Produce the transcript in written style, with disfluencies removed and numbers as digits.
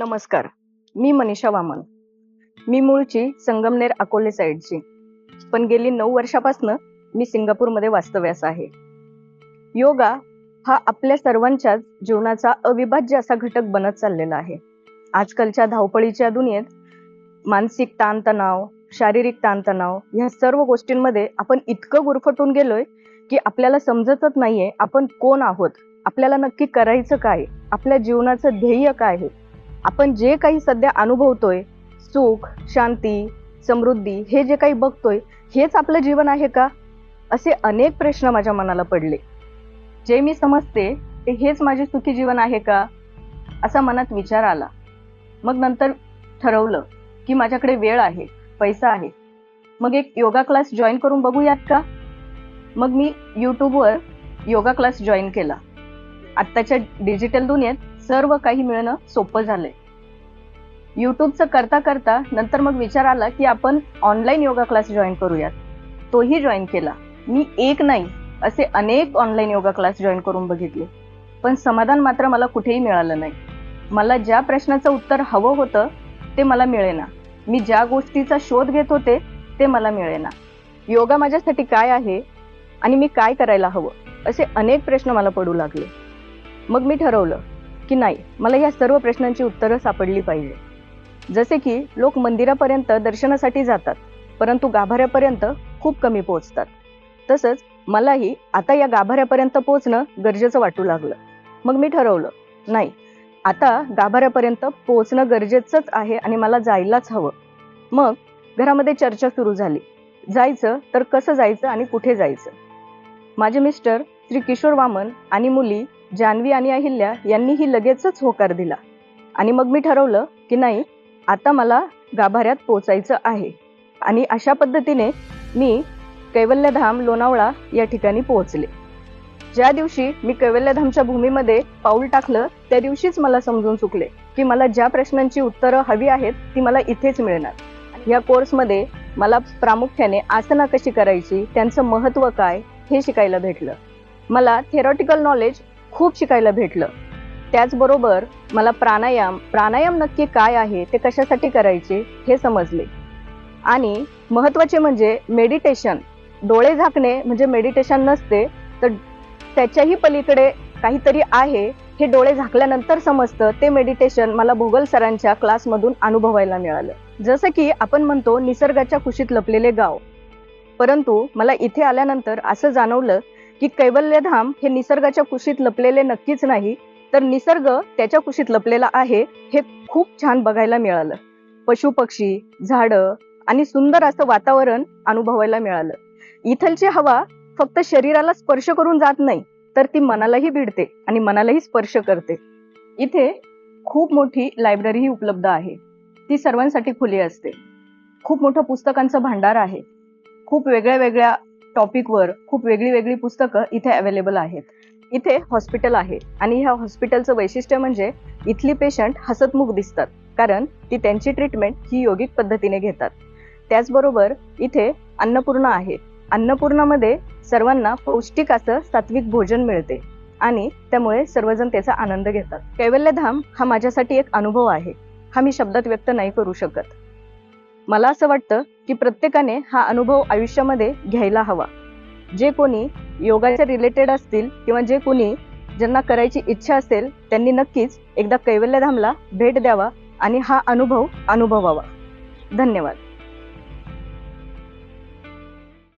नमस्कार. मी मनीषा वामन. मी मूळची संगमनेर अकोले साईडची, पण गेली 9 वर्षापासून मी सिंगापूरमध्ये वास्तव्यास आहे. योगा हा आपल्या सर्वांच्याच जीवनाचा अविभाज्य असा घटक बनत चाललेला आहे. आजकालच्या धावपळीच्या दुनियेत मानसिक ताणतणाव, शारीरिक ताणतणाव ह्या सर्व गोष्टींमध्ये आपण इतकं गुरफटून गेलोय की आपल्याला समजतच नाहीये आपण कोण आहोत, आपल्याला नक्की करायचं काय, आपल्या जीवनाचं ध्येय काय आहे. आपण जे काही सध्या अनुभवतोय, सुख, शांती, समृद्धी हे जे काही बघतोय, हेच आपलं जीवन आहे का? असे अनेक प्रश्न माझ्या मनाला पडले. जे मी समजते ते हेच माझे सुखी जीवन आहे का? असा मनात विचार आला. मग नंतर ठरवलं की माझ्याकडे वेळ आहे, पैसा आहे, मग एक योगा क्लास जॉईन करून बघूयात का? मग मी यूट्यूबवर योगा क्लास जॉईन केला. आत्ताच्या डिजिटल दुनियेत सर्व काही मिळणं सोपं झालंय. यूट्यूबचं करता करता नंतर मग विचार आला की आपण ऑनलाईन योगा क्लास जॉईन करूयात. तोही जॉईन केला. मी एक नाही असे अनेक ऑनलाईन योगा क्लास जॉईन करून बघितले, पण समाधान मात्र मला कुठेही मिळालं नाही. मला ज्या प्रश्नाचं उत्तर हवं होतं ते मला मिळेना. मी ज्या गोष्टीचा शोध घेत होते ते मला मिळेना. योगा माझ्यासाठी काय आहे आणि मी काय करायला हवं असे अनेक प्रश्न मला पडू लागले. मग मी ठरवलं की नाही, मला या सर्व प्रश्नांची उत्तरं सापडली पाहिजे. जसे की लोक मंदिरापर्यंत दर्शनासाठी जातात, परंतु गाभाऱ्यापर्यंत खूप कमी पोहोचतात. तसंच मलाही आता या गाभाऱ्यापर्यंत पोहोचणं गरजेचं वाटू लागलं. मग मी ठरवलं, नाही, आता गाभाऱ्यापर्यंत पोहोचणं गरजेचंच आहे आणि मला जायलाच हवं. मग घरामध्ये चर्चा सुरू झाली. जायचं तर कसं जायचं आणि कुठे जायचं? माझे मिस्टर श्री किशोर वामन आणि मुली जान्हवी आणि अहिल्या यांनीही लगेचच होकार दिला. आणि मग मी ठरवलं की नाही, आता मला गाभाऱ्यात पोचायचं आहे. आणि अशा पद्धतीने मी कैवल्यधाम लोणावळा या ठिकाणी पोहोचले. ज्या दिवशी मी कैवल्यधामच्या भूमीमध्ये पाऊल टाकलं त्या दिवशीच मला समजून चुकले की मला ज्या प्रश्नांची उत्तरं हवी आहेत ती मला इथेच मिळणार. या कोर्समध्ये मला प्रामुख्याने आसना कशी करायची, त्यांचं महत्त्व काय हे शिकायला भेटलं. मला थेरॉटिकल नॉलेज खूप शिकायला भेटलं. त्याचबरोबर मला प्राणायाम नक्की काय आहे, ते कशासाठी करायचे हे समजले. आणि महत्त्वाचे म्हणजे मेडिटेशन. डोळे झाकणे म्हणजे मेडिटेशन नसते, तर त्याच्याही पलीकडे काहीतरी आहे हे डोळे झाकल्यानंतर समजतं. ते मेडिटेशन मला भोगल सरांच्या क्लासमधून अनुभवायला मिळालं. जसं की आपण म्हणतो निसर्गाच्या कुशीत लपलेले गाव, परंतु मला इथे आल्यानंतर असं जाणवलं की कैवल्यधाम हे निसर्गाच्या कुशीत लपलेले नक्कीच नाही, तर निसर्ग त्याच्या कुशीत लपलेला आहे हे खूप छान बघायला मिळालं. पशुपक्षी, झाडं आणि सुंदर असं वातावरण अनुभवायला मिळालं. इथलची हवा फक्त शरीराला स्पर्श करून जात नाही, तर ती मनालाही भिडते आणि मनालाही स्पर्श करते. इथे खूप मोठी लायब्ररीही उपलब्ध आहे. ती सर्वांसाठी खुली असते. खूप मोठं पुस्तकांचं भांडार आहे. खूप वेगळ्या वेगळ्या टॉपिकवर खूप वेगळी पुस्तकं इथे अवेलेबल आहेत. इथे हॉस्पिटल आहे आणि ह्या हॉस्पिटलचं वैशिष्ट्य म्हणजे इथली पेशंट हसतमुख दिसतात, कारण ती त्यांची ट्रीटमेंट ही योगिक पद्धतीने घेतात. त्याचबरोबर इथे अन्नपूर्णा आहे. अन्नपूर्णामध्ये सर्वांना पौष्टिक असं सात्विक भोजन मिळते आणि त्यामुळे सर्वजण त्याचा आनंद घेतात. कैवल्यधाम हा माझ्यासाठी एक अनुभव आहे. हा मी शब्दात व्यक्त नाही करू शकत. मला असं वाटतं की प्रत्येकाने हा अनुभव आयुष्यामध्ये घ्यायला हवा. जे कोणी योगाच्या रिलेटेड असतील किंवा जे कोणी ज्यांना करायची इच्छा असेल त्यांनी नक्कीच एकदा कैवल्यधामला भेट द्यावा आणि हा अनुभव अनुभवावा. धन्यवाद.